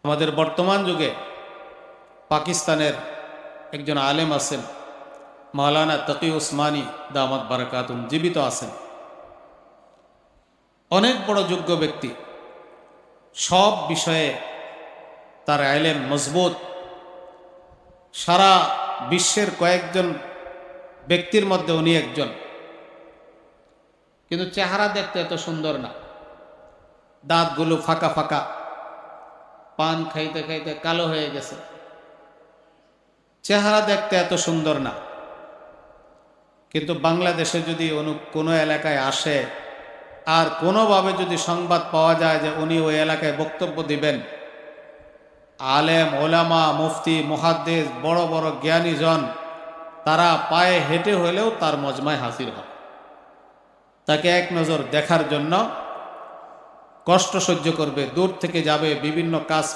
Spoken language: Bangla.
আমাদের বর্তমান যুগে পাকিস্তানের একজন আলেম আছেন, মাওলানা তকি উসমানী দামাত বারাকাতুম, জীবিত আছেন। অনেক বড় যোগ্য ব্যক্তি, সব বিষয়ে তার ইলম মজবুত। সারা বিশ্বের কয়েকজন ব্যক্তির মধ্যে উনি একজন। কিন্তু চেহারা দেখতে এত সুন্দর না, দাঁতগুলো ফাঁকা ফাঁকা, পান খাইতে খাইতে কালো হয়ে গেছে। চেহারা দেখতে এত সুন্দর না। কিন্তু বাংলাদেশে যদি কোনো এলাকায় আসে আর কোনোভাবে যদি সংবাদ পাওয়া যায় যে উনি ওই এলাকায় বক্তব্য দিবেন, আলেম ওলামা মুফতি মুহাদ্দিস বড় বড় জ্ঞানীজন তারা পায়ে হেঁটে হলেও তার মজমায় হাজির হয়। তাকে এক নজর দেখার জন্য কষ্ট সহ্য করবে, দূর থেকে যাবে, বিভিন্ন কাজ